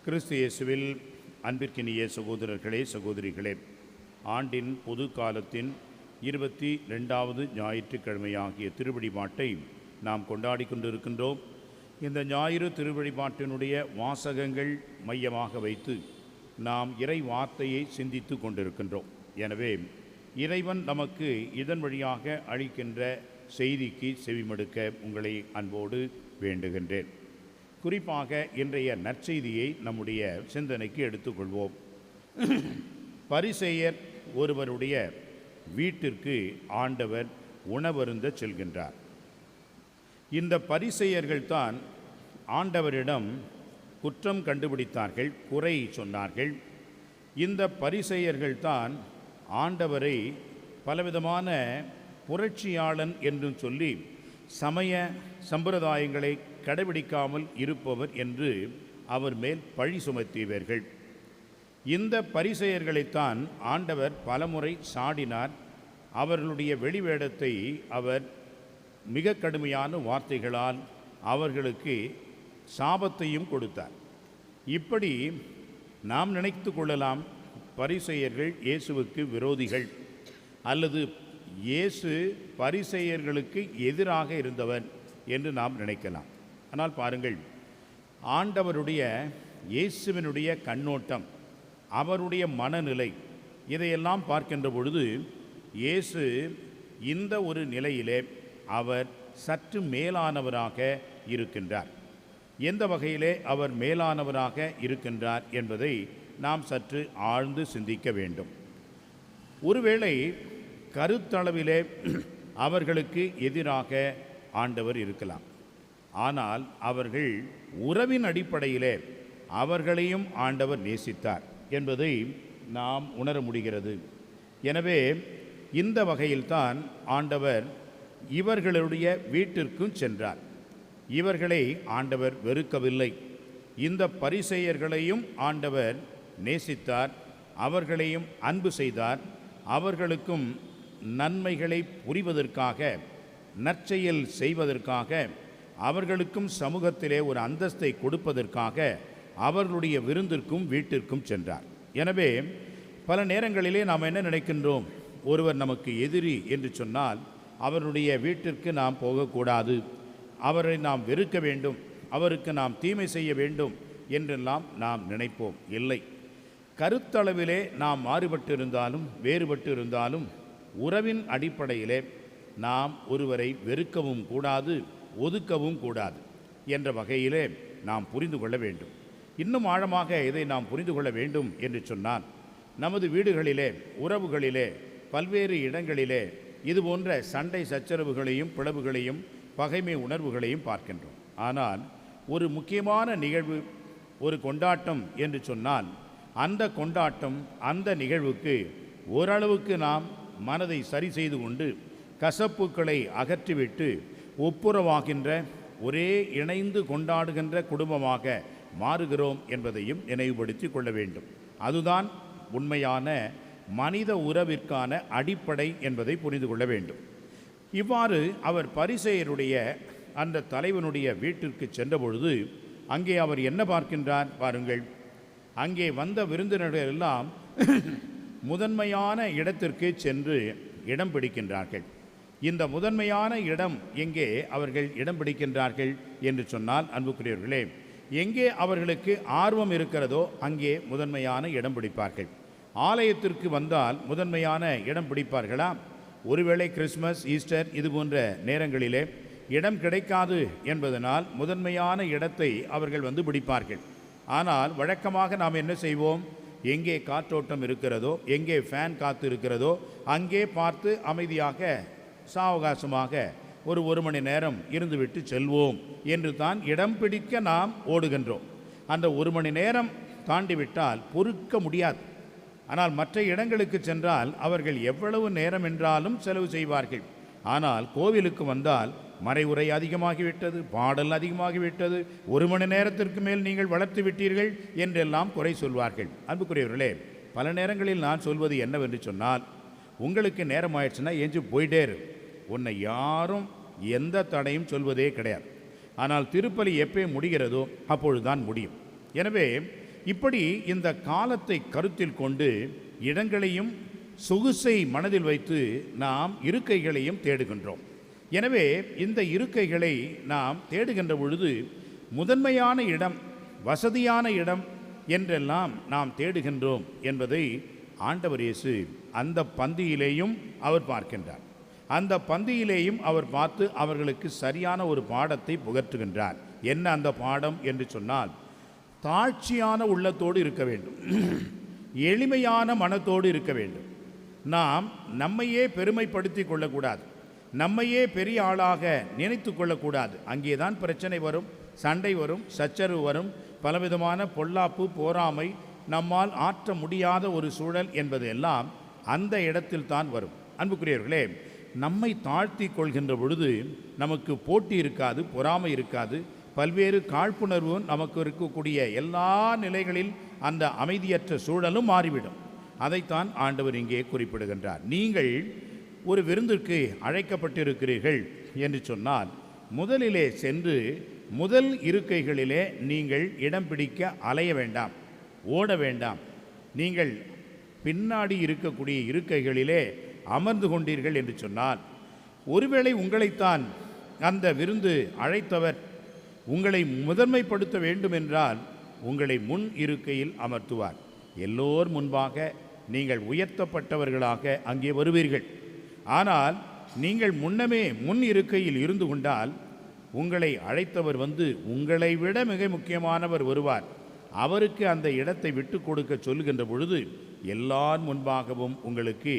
கிறிஸ்து இயேசுவில் அன்பிற்கினிய சகோதரர்களே, சகோதரிகளே, ஆண்டின் பொது காலத்தின் 22வது ஞாயிற்றுக்கிழமையாகிய திருவழிபாட்டை நாம் கொண்டாடி கொண்டிருக்கின்றோம். இந்த ஞாயிறு திருவழிபாட்டினுடைய வாசகங்கள் மையமாக வைத்து நாம் இறை வார்த்தையை சிந்தித்து கொண்டிருக்கின்றோம். எனவே இறைவன் நமக்கு இதன் வழியாக அளிக்கின்ற செய்திக்கு செவிமடுக்க உங்களை அன்போடு வேண்டுகின்றேன். குறிப்பாக இன்றைய நற்செய்தியை நம்முடைய சிந்தனைக்கு எடுத்துக்கொள்வோம். பரிசேயர் ஒருவருடைய வீட்டிற்கு ஆண்டவர் உணவருந்த செல்கின்றார். இந்த பரிசேயர்கள்தான் ஆண்டவரிடம் குற்றம் கண்டுபிடித்தார்கள், குறை சொன்னார்கள். இந்த பரிசேயர்கள்தான் ஆண்டவரை பலவிதமான புரட்சியாளன் என்றும் சொல்லி சமய சம்பிரதாயங்களை கடைபிடிக்காமல் இருப்பவர் என்று அவர் மேல் பழி சுமத்தியவர்கள். இந்த பரிசேயர்களைத்தான் ஆண்டவர் பலமுறை சாடினார். அவர்களுடைய வெளிவேடத்தை அவர் மிக கடுமையான வார்த்தைகளால் அவர்களுக்கு சாபத்தையும் கொடுத்தார். இப்படி நாம் நினைத்து கொள்ளலாம், பரிசேயர்கள் இயேசுவுக்கு விரோதிகள் அல்லது இயேசு பரிசேயர்களுக்கு எதிராக இருந்தவர் என்று நாம் நினைக்கலாம். ஆனால் பாருங்கள், ஆண்டவருடைய இயேசுவினுடைய கண்ணோட்டம், அவருடைய மனநிலை, இதையெல்லாம் பார்க்கின்ற பொழுது இயேசு இந்த ஒரு நிலையிலே அவர் சற்று மேலானவராக இருக்கின்றார். எந்த வகையிலே அவர் மேலானவராக இருக்கின்றார் என்பதை நாம் சற்று ஆழ்ந்து சிந்திக்க வேண்டும். ஒருவேளை கருத்தளவிலே அவர்களுக்கு எதிராக ஆண்டவர் இருக்கலாம். ஆனால் அவர்கள் உறவின் அடிப்படையிலே அவர்களையும் ஆண்டவர் நேசித்தார் என்பதை நாம் உணர முடிகிறது. எனவே இந்த வகையில்தான் ஆண்டவர் இவர்களுடைய வீட்டிற்கும் சென்றார். இவர்களை ஆண்டவர் வெறுக்கவில்லை. இந்த பரிசேயர்களையும் ஆண்டவர் நேசித்தார், அவர்களையும் அன்பு செய்தார். அவர்களுக்கும் நன்மைகளை புரிவதற்காக, நற்செயல் செய்வதற்காக, அவர்களுக்கும் சமூகத்திலே ஒரு அந்தஸ்தை கொடுப்பதற்காக அவர்களுடைய விருந்திற்கும் வீட்டிற்கும் சென்றார். எனவே பல நேரங்களிலே நாம் என்ன நினைக்கின்றோம், ஒருவர் நமக்கு எதிரி என்று சொன்னால் அவருடைய வீட்டிற்கு நாம் போகக்கூடாது, அவரை நாம் வெறுக்க வேண்டும், அவருக்கு நாம் தீமை செய்ய வேண்டும் என்றெல்லாம் நாம் நினைப்போம். இல்லை, கருத்தளவிலே நாம் மாறுபட்டு இருந்தாலும் வேறுபட்டு இருந்தாலும் உறவின் அடிப்படையிலே நாம் ஒருவரை வெறுக்கவும் கூடாது, ஒதுக்கவும் கூடாது என்ற வகையிலே நாம் புரிந்து கொள்ள வேண்டும். இன்னும் ஆழமாக இதை நாம் புரிந்து கொள்ள வேண்டும் என்று சொன்னால், நமது வீடுகளிலே, உறவுகளிலே, பல்வேறு இடங்களிலே இதுபோன்ற சண்டை சச்சரவுகளையும் பிளவுகளையும் பகைமை உணர்வுகளையும் பார்க்கின்றோம். ஆனால் ஒரு முக்கியமான நிகழ்வு, ஒரு கொண்டாட்டம் என்று சொன்னால் அந்த கொண்டாட்டம், அந்த நிகழ்வுக்கு ஓரளவுக்கு நாம் மனதை சரி செய்து கொண்டு கசப்புக்களை அகற்றிவிட்டு ஒப்புரவாகின்ற, ஒரே இணைந்து கொண்டாடுகின்ற குடும்பமாக மாறுகிறோம் என்பதையும் நினைவுபடுத்தி கொள்ள வேண்டும். அதுதான் உண்மையான மனித உறவிற்கான அடிப்படை என்பதை புரிந்து கொள்ள வேண்டும். இவ்வாறு அவர் பரிசேயருடைய அந்த தலைவனுடைய வீட்டிற்கு சென்றபொழுது அங்கே அவர் என்ன பார்க்கின்றார் பாருங்கள். அங்கே வந்த விருந்தினர்கள் எல்லாம் முதன்மையான இடத்திற்கு சென்று இடம் பிடிக்கின்றார்கள். இந்த முதன்மையான இடம் எங்கே அவர்கள் இடம் பிடிக்கின்றார்கள் என்று சொன்னால், அன்புக்குரியவர்களே, எங்கே அவர்களுக்கு ஆர்வம் இருக்கிறதோ அங்கே முதன்மையான இடம் பிடிப்பார்கள். ஆலயத்திற்கு வந்தால் முதன்மையான இடம் பிடிப்பார்களா? ஒருவேளை கிறிஸ்மஸ், ஈஸ்டர் இது போன்ற நேரங்களிலே இடம் கிடைக்காது என்பதனால் முதன்மையான இடத்தை அவர்கள் வந்து பிடிப்பார்கள். ஆனால் வழக்கமாக நாம் என்ன செய்வோம், எங்கே காற்றோட்டம் இருக்கிறதோ, எங்கே ஃபேன் காற்று இருக்கிறதோ அங்கே பார்த்து அமைதியாக சாவகாசமாக ஒரு மணி நேரம் இருந்துவிட்டு செல்வோம் என்று தான் இடம் பிடிக்க நாம் ஓடுகின்றோம். அந்த 1 மணி நேரம் தாண்டிவிட்டால் பொறுக்க முடியாது. ஆனால் மற்ற இடங்களுக்கு சென்றால் அவர்கள் எவ்வளவு நேரம் என்றாலும் செலவு செய்வார்கள். ஆனால் கோவிலுக்கு வந்தால் மறைவுரை அதிகமாகிவிட்டது, பாடல் அதிகமாகிவிட்டது, 1 மணி நேரத்திற்கு மேல் நீங்கள் வளர்த்து விட்டீர்கள் என்றெல்லாம் குறை சொல்வார்கள். அன்புக்குரியவர்களே, பல நேரங்களில் நான் சொல்வது என்னவென்று சொன்னால், உங்களுக்கு நேரம் ஆயிடுச்சுன்னா ஏஞ்சி போயிட்டே இரு, உன்னை யாரும் எந்த தடையும் சொல்வதே கிடையாது. ஆனால் திருப்பலி எப்போ முடிகிறதோ அப்பொழுதுதான் முடியும். எனவே இப்படி இந்த காலத்தை கருத்தில் கொண்டு இடங்களையும் சொகுசை மனதில் வைத்து நாம் இருக்கைகளையும் தேடுகின்றோம். எனவே இந்த இருக்கைகளை நாம் தேடுகின்ற பொழுது முதன்மையான இடம், வசதியான இடம் என்றெல்லாம் நாம் தேடுகின்றோம் என்பதை ஆண்டவர் இயேசு அந்த பந்தியிலேயும் அவர் பார்க்கின்றார். அந்த பந்தியிலேயும் அவர் பார்த்து அவர்களுக்கு சரியான ஒரு பாடத்தை புகற்றுகின்றார். என்ன அந்த பாடம் என்று சொன்னால், தாழ்ச்சியான உள்ளத்தோடு இருக்க வேண்டும், எளிமையான மனத்தோடு இருக்க வேண்டும். நாம் நம்மையே பெருமைப்படுத்தி கொள்ளக்கூடாது, நம்மையே பெரிய ஆளாக நினைத்து கொள்ளக்கூடாது. அங்கேதான் பிரச்சனை வரும், சண்டை வரும், சச்சரவு வரும், பலவிதமான பொல்லாப்பு, போராமை, நம்மால் ஆற்ற முடியாத ஒரு சூழல் என்பது எல்லாம் அந்த இடத்தில் தான் வரும். அன்புக்குரியவர்களே, நம்மை தாழ்த்தி கொள்கின்ற பொழுது நமக்கு போட்டி இருக்காது, பொறாமை இருக்காது, பல்வேறு காழ்ப்புணர்வும் நமக்கு இருக்கக்கூடிய எல்லா நிலைகளில் அந்த அமைதியற்ற சூழலும் மாறிவிடும். அதைத்தான் ஆண்டவர் இங்கே குறிப்பிடுகின்றார். நீங்கள் ஒரு விருந்திற்கு அழைக்கப்பட்டிருக்கிறீர்கள் என்று சொன்னால், முதலிலே சென்று முதல் இருக்கைகளிலே நீங்கள் இடம் பிடிக்க அலைய வேண்டாம், ஓட வேண்டாம். நீங்கள் பின்னாடி இருக்கக்கூடிய இருக்கைகளிலே அமர்ந்து கொண்டீர்கள் என்று சொன்னால், ஒருவேளை உங்களைத்தான் அந்த விருந்து அழைத்தவர் உங்களை முதன்மைப்படுத்த வேண்டும் என்றால் உங்களை முன் இருக்கையில் அமர்த்துவார். எல்லோர் முன்பாக நீங்கள் உயர்த்தப்பட்டவர்களாக அங்கே வருவீர்கள். ஆனால் நீங்கள் முன்னமே முன் இருக்கையில் இருந்து கொண்டால் உங்களை அழைத்தவர் வந்து உங்களை விட மிக முக்கியமானவர் வருவார். அவருக்கு அந்த இடத்தை விட்டு கொடுக்க சொல்லுகின்ற பொழுது எல்லார் முன்பாகவும் உங்களுக்கு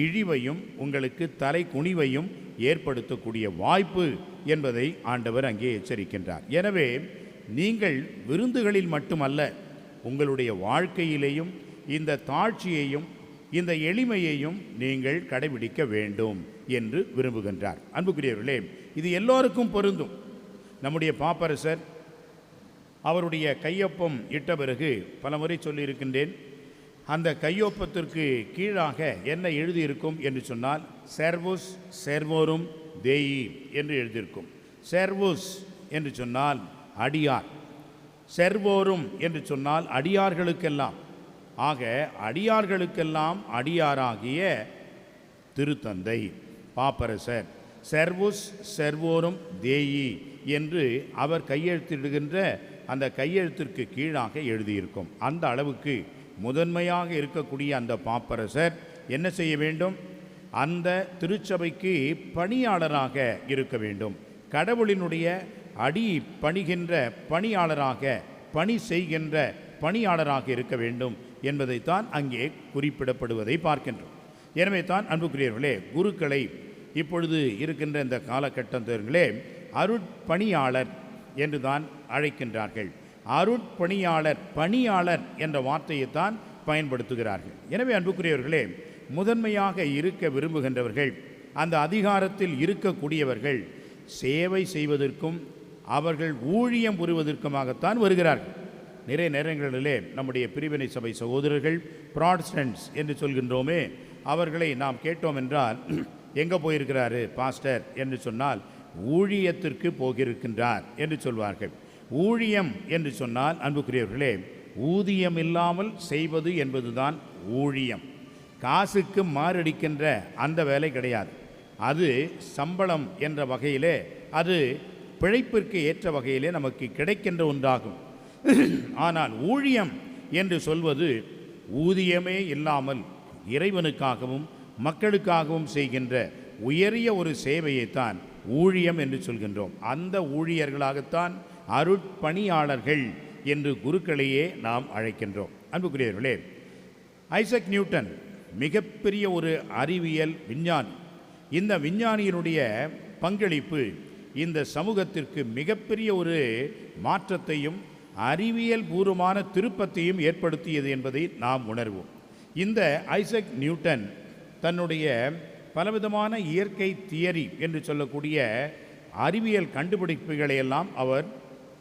இழிவையும் உங்களுக்கு தலை குனிவையும் ஏற்படுத்தக்கூடிய வாய்ப்பு என்பதை ஆண்டவர் அங்கே எச்சரிக்கின்றார். எனவே நீங்கள் விருந்துகளில் மட்டுமல்ல, உங்களுடைய வாழ்க்கையிலேயும் இந்த தாழ்ச்சியையும் இந்த எளிமையையும் நீங்கள் கடைபிடிக்க வேண்டும் என்று விரும்புகின்றார். அன்புக்குரியவர்களே, இது எல்லோருக்கும் பொருந்தும். நம்முடைய பாப்பரசர் அவருடைய கையொப்பம் இட்ட பிறகு பல முறை சொல்லியிருக்கின்றேன், அந்த கையொப்பத்திற்கு கீழாக என்ன எழுதியிருக்கும் என்று சொன்னால், செர்வுஸ் செர்வோரும் தேயி என்று எழுதியிருக்கும். செர்வுஸ் என்று சொன்னால் அடியார், செர்வோரும் என்று சொன்னால் அடியார்களுக்கெல்லாம். ஆக அடியார்களுக்கெல்லாம் அடியாராகிய திருத்தந்தை பாப்பரசர் செர்வுஸ் செர்வோரும் தேயி என்று அவர் கையெழுத்திடுகின்ற அந்த கையெழுத்திற்கு கீழாக எழுதியிருக்கும். அந்த அளவுக்கு முதன்மையாக இருக்கக்கூடிய அந்த பாப்பரசர் என்ன செய்ய வேண்டும்? அந்த திருச்சபைக்கு பணியாளராக இருக்க வேண்டும். கடவுளினுடைய அடி பணிகின்ற பணியாளராக, பணி செய்கின்ற பணியாளராக இருக்க வேண்டும் என்பதைத்தான் அங்கே குறிப்பிடப்படுவதை பார்க்கின்றோம். எனவே தான் அன்புக்குரியவர்களே, குருக்களை இப்பொழுது இருக்கின்ற இந்த காலகட்டத்திலே அருட்பணியாளர் என்று தான் அழைக்கின்றார்கள். அருட்பணியாளர், பணியாளர் என்ற வார்த்தையைத்தான் பயன்படுத்துகிறார்கள். எனவே அன்புக்குரியவர்களே, முதன்மையாக இருக்க விரும்புகின்றவர்கள், அந்த அதிகாரத்தில் இருக்கக்கூடியவர்கள் சேவை செய்வதற்கும் அவர்கள் ஊழியம் புரிவதற்குமாகத்தான் வருகிறார்கள். நிறைய நேரங்களிலே நம்முடைய பிரிவினை சபை சகோதரர்கள், ப்ராடஸ்டன்ட்ஸ் என்று சொல்கின்றோமே, அவர்களை நாம் கேட்டோம் என்றால், எங்கே போயிருக்கிறாரு பாஸ்டர் என்று சொன்னால், ஊழியத்திற்கு போகிருக்கின்றார் என்று சொல்வார்கள். ஊழியம் என்று சொன்னால் அன்புக்குரியவர்களே, ஊதியம் இல்லாமல் செய்வது என்பதுதான் ஊழியம். காசுக்கு மாரடிக்கின்ற அந்த வேலை கிடையாது. அது சம்பளம் என்ற வகையிலே, அது பிழைப்பிற்கு ஏற்ற வகையிலே நமக்கு கிடைக்கின்ற ஒன்றாகும். ஆனால் ஊழியம் என்று சொல்வது ஊதியமே இல்லாமல் இறைவனுக்காகவும் மக்களுக்காகவும் செய்கின்ற உயரிய ஒரு சேவையைத்தான் ஊழியம் என்று சொல்கின்றோம். அந்த ஊழியர்களாகத்தான் அருட்பணியாளர்கள் என்று குருக்களையே நாம் அழைக்கின்றோம். அன்புக்குரியவர்களே, ஐசக் நியூட்டன் மிகப்பெரிய ஒரு அறிவியல் விஞ்ஞானி. இந்த விஞ்ஞானியினுடைய பங்களிப்பு இந்த சமூகத்திற்கு மிகப்பெரிய ஒரு மாற்றத்தையும் அறிவியல் பூர்வமான திருப்பத்தையும் ஏற்படுத்தியது என்பதை நாம் உணர்வோம். இந்த ஐசக் நியூட்டன் தன்னுடைய பலவிதமான இயற்கை தியரி என்று சொல்லக்கூடிய அறிவியல் கண்டுபிடிப்புகளையெல்லாம் அவர்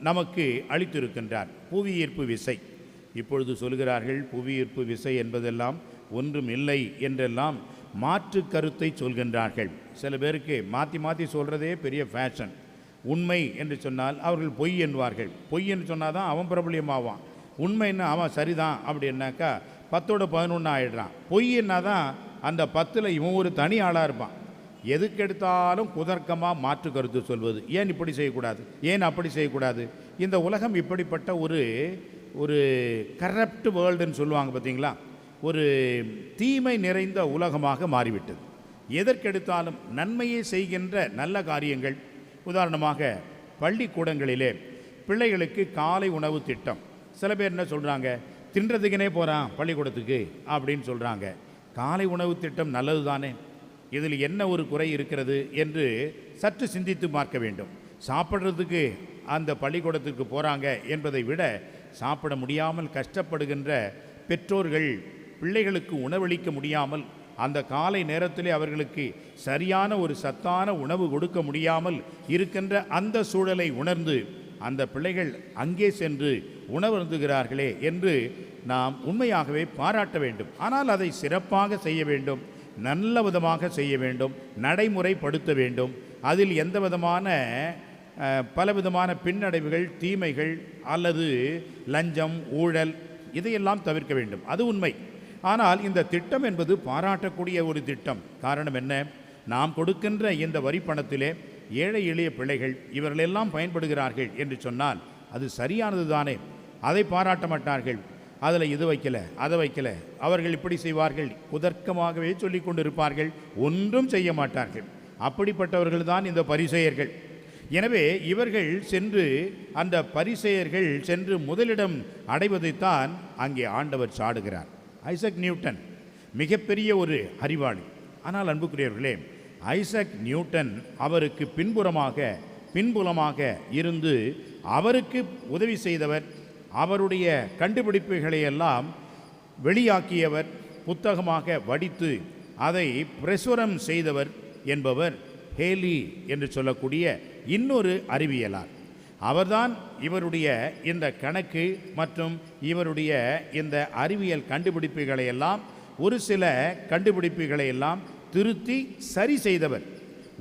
நமக்கு அளித்திருக்கின்றார். புவியீர்ப்பு விசை, இப்பொழுது சொல்கிறார்கள் புவியீர்ப்பு விசை என்பதெல்லாம் ஒன்றும் இல்லை என்றெல்லாம் மாற்று கருத்தை சொல்கின்றார்கள். சில பேருக்கு மாற்றி மாற்றி சொல்கிறதே பெரிய ஃபேஷன். உண்மை என்று சொன்னால் அவர்கள் பொய் என்பார்கள். பொய் என்று சொன்னால் தான் அவன் பிரபலியமாவான். உண்மைன்னா அவன் சரிதான் அப்படின்னாக்கா 10ஓட 11 ஆகிடுறான். பொய்ன்னா தான் அந்த 10ல் இவன் ஒரு தனி ஆளாக இருப்பான். எதுக்கெடுத்தாலும் குதர்க்கமாக மாற்று கருத்து சொல்வது. ஏன் இப்படி செய்யக்கூடாது, ஏன் அப்படி செய்யக்கூடாது. இந்த உலகம் இப்படிப்பட்ட ஒரு ஒரு கரப்ட் வேர்ல்டுன்னு சொல்லுவாங்க பார்த்தீங்களா, ஒரு தீமை நிறைந்த உலகமாக மாறிவிட்டது. எதற்கெடுத்தாலும் நன்மையை செய்கின்ற நல்ல காரியங்கள், உதாரணமாக பள்ளிக்கூடங்களிலே பிள்ளைகளுக்கு காலை உணவு திட்டம். சில பேர் என்ன சொல்கிறாங்க, தின்றதுக்குனே போகிறான் பள்ளிக்கூடத்துக்கு அப்படின்னு சொல்கிறாங்க. காலை உணவு திட்டம் நல்லது தானே, இதில் என்ன ஒரு குறை இருக்கிறது என்று சற்று சிந்தித்து பார்க்க வேண்டும். சாப்பிட்றதுக்கு அந்த பள்ளிக்கூடத்திற்கு போகிறாங்க என்பதை விட சாப்பிட முடியாமல் கஷ்டப்படுகின்ற பெற்றோர்கள் பிள்ளைகளுக்கு உணவளிக்க முடியாமல், அந்த காலை நேரத்திலே அவர்களுக்கு சரியான ஒரு சத்தான உணவு கொடுக்க முடியாமல் இருக்கின்ற அந்த சூழலை உணர்ந்து அந்த பிள்ளைகள் அங்கே சென்று உணவருந்துகிறார்களே என்று நாம் உண்மையாகவே பாராட்ட வேண்டும். ஆனால் அதை சிறப்பாக செய்ய வேண்டும், நல்ல விதமாக செய்ய வேண்டும், நடைமுறைப்படுத்த வேண்டும். அதில் எந்த விதமான பலவிதமான பின்னடைவுகள், தீமைகள் அல்லது லஞ்சம், ஊழல் இதையெல்லாம் தவிர்க்க வேண்டும். அது உண்மை. ஆனால் இந்த திட்டம் என்பது பாராட்டக்கூடிய ஒரு திட்டம். காரணம் என்ன, நாம் கொடுக்கின்ற இந்த வரி பணத்திலே ஏழை எளிய பிள்ளைகள் இவர்களெல்லாம் பயன்படுகிறார்கள் என்று சொன்னால் அது சரியானது தானே. அதை பாராட்ட மாட்டார்கள். அதில் இது வைக்கலை, அதை வைக்கலை, அவர்கள் இப்படி செய்வார்கள், குதர்க்கமாகவே சொல்லி கொண்டிருப்பார்கள், ஒன்றும் செய்ய மாட்டார்கள். அப்படிப்பட்டவர்கள் தான் இந்த பரிசேயர்கள். எனவே இவர்கள் சென்று, அந்த பரிசேயர்கள் சென்று முதலிடம் அடைவதைத்தான் அங்கே ஆண்டவர் சாடுகிறார். ஐசக் நியூட்டன் மிகப்பெரிய ஒரு அறிவாளி. ஆனால் அன்புக்குரியவர்களே, ஐசக் நியூட்டன் அவருக்கு பின்புலமாக இருந்து அவருக்கு உதவி செய்தவர், அவருடைய கண்டுபிடிப்புகளை எல்லாம் வெளியாக்கியவர், புத்தகமாக வடித்து அதை பிரசுரம் செய்தவர் என்பவர் ஹேலி என்று சொல்லக்கூடிய இன்னொரு அறிவியலார். அவர்தான் இவருடைய இந்த கணக்கு மற்றும் இவருடைய இந்த அறிவியல் கண்டுபிடிப்புகளை எல்லாம், ஒரு சில கண்டுபிடிப்புகளை எல்லாம் திருத்தி சரி செய்தவர்.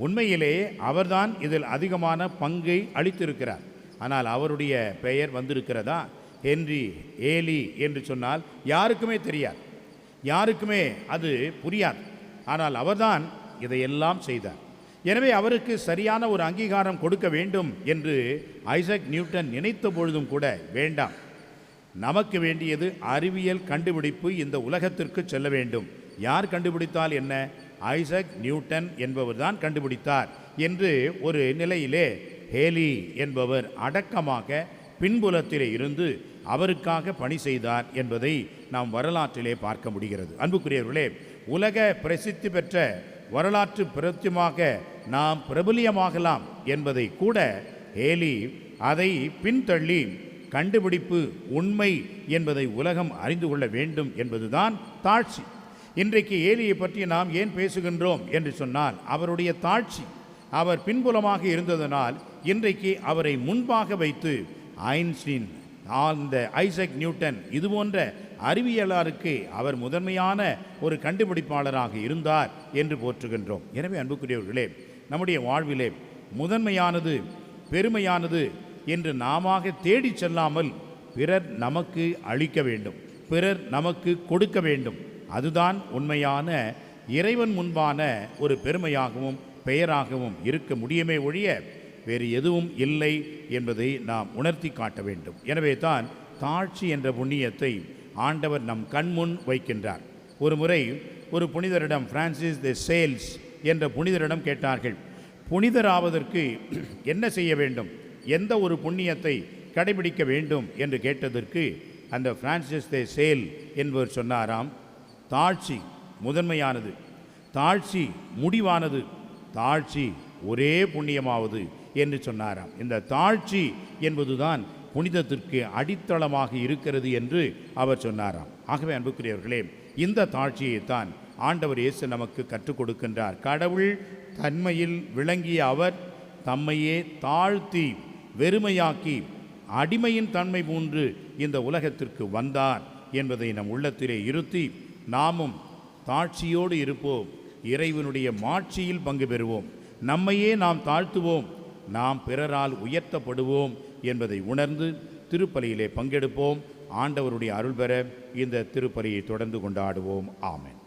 உண்மையிலே அவர்தான் இதில் அதிகமான பங்கை அளித்திருக்கிறார். ஆனால் அவருடைய பெயர் வந்திருக்கிறதா, ஹென்றி ஏலி என்று சொன்னால் யாருக்குமே தெரியாது, யாருக்குமே அது புரியாது. ஆனால் அவர்தான் இதையெல்லாம் செய்தார். எனவே அவருக்கு சரியான ஒரு அங்கீகாரம் கொடுக்க வேண்டும் என்று ஐசக் நியூட்டன் நினைத்த பொழுதும் கூட வேண்டாம், நமக்கு வேண்டியது அறிவியல் கண்டுபிடிப்பு இந்த உலகத்திற்கு செல்ல வேண்டும். யார் கண்டுபிடித்தால் என்ன, ஐசக் நியூட்டன் என்பவர் தான் கண்டுபிடித்தார் என்று ஒரு நிலையிலே ஹேலி என்பவர் அடக்கமாக பின்புலத்திலே இருந்து அவருக்காக பணி செய்தார் என்பதை நாம் வரலாற்றிலே பார்க்க முடிகிறது. அன்புக்குரியவர்களே, உலக பிரசித்தி பெற்ற வரலாற்று பிரத்தியமாக நாம் பிரபலியமாகலாம் என்பதை கூட ஹேலி அதை பின்தள்ளி கண்டுபிடிப்பு உண்மை என்பதை உலகம் அறிந்து கொள்ள வேண்டும் என்பதுதான் தாழ்ச்சி. இன்றைக்கு ஏலியை பற்றி நாம் ஏன் பேசுகின்றோம் என்று சொன்னால் அவருடைய தாழ்ச்சி. அவர் பின்புலமாக இருந்ததனால் இன்றைக்கு அவரை முன்பாக வைத்து ஐன்ஸ்டீன், அந்த ஐசக் நியூட்டன் இதுபோன்ற அறிவியலாருக்கு அவர் முதன்மையான ஒரு கண்டுபிடிப்பாளராக இருந்தார் என்று போற்றுகின்றோம். எனவே அன்புக்குரியவர்களே, நம்முடைய வாழ்விலே முதன்மையானது, பெருமையானது என்று நாம தேடி செல்லாமல் பிறர் நமக்கு அளிக்க வேண்டும், பிறர் நமக்கு கொடுக்க வேண்டும். அதுதான் உண்மையான இறைவன் முன்பான ஒரு பெருமையாகவும் பெயராகவும் இருக்க முடியுமே ஒழிய வேறு எதுவும் இல்லை என்பதை நாம் உணர்த்தி காட்ட வேண்டும். எனவே தான் தாழ்ச்சி என்ற புண்ணியத்தை ஆண்டவர் நம் கண்முன் வைக்கின்றார். ஒரு முறை ஒரு புனிதரிடம், பிரான்சிஸ் தி சேல்ஸ் என்ற புனிதரிடம் கேட்டார்கள், புனிதராவதற்கு என்ன செய்ய வேண்டும், எந்த ஒரு புண்ணியத்தை கடைபிடிக்க வேண்டும் என்று கேட்டதற்கு அந்த பிரான்சிஸ் தி சேல் என்பவர் சொன்னாராம், தாழ்ச்சி முதன்மையானது, தாழ்ச்சி முடிவானது, தாழ்ச்சி ஒரே புண்ணியமாவது என்று சொன்னாராம். இந்த தாழ்ச்சி என்பதுதான் புனிதத்திற்கு அடித்தளமாக இருக்கிறது என்று அவர் சொன்னாராம். ஆகவே அன்புக்குரியவர்களே, இந்த தாழ்ச்சியைத்தான் ஆண்டவர் இயேசு நமக்கு கற்றுக் கொடுக்கின்றார். கடவுள் தன்மையில் விளங்கிய அவர் தம்மையே தாழ்த்தி வெறுமையாக்கி அடிமையின் தன்மை போன்று இந்த உலகத்திற்கு வந்தார் என்பதை நம் உள்ளத்திலே இருத்தி நாமும் தாழ்ச்சியோடு இருப்போம், இறைவனுடைய மாட்சியில் பங்கு பெறுவோம், நம்மையே நாம் தாழ்த்துவோம், நாம் பிறரால் உயர்த்தப்படுவோம் என்பதை உணர்ந்து திருப்பலியிலே பங்கெடுப்போம். ஆண்டவருடைய அருள் பெற இந்த திருப்பலியை தொடர்ந்து கொண்டாடுவோம். ஆமென்.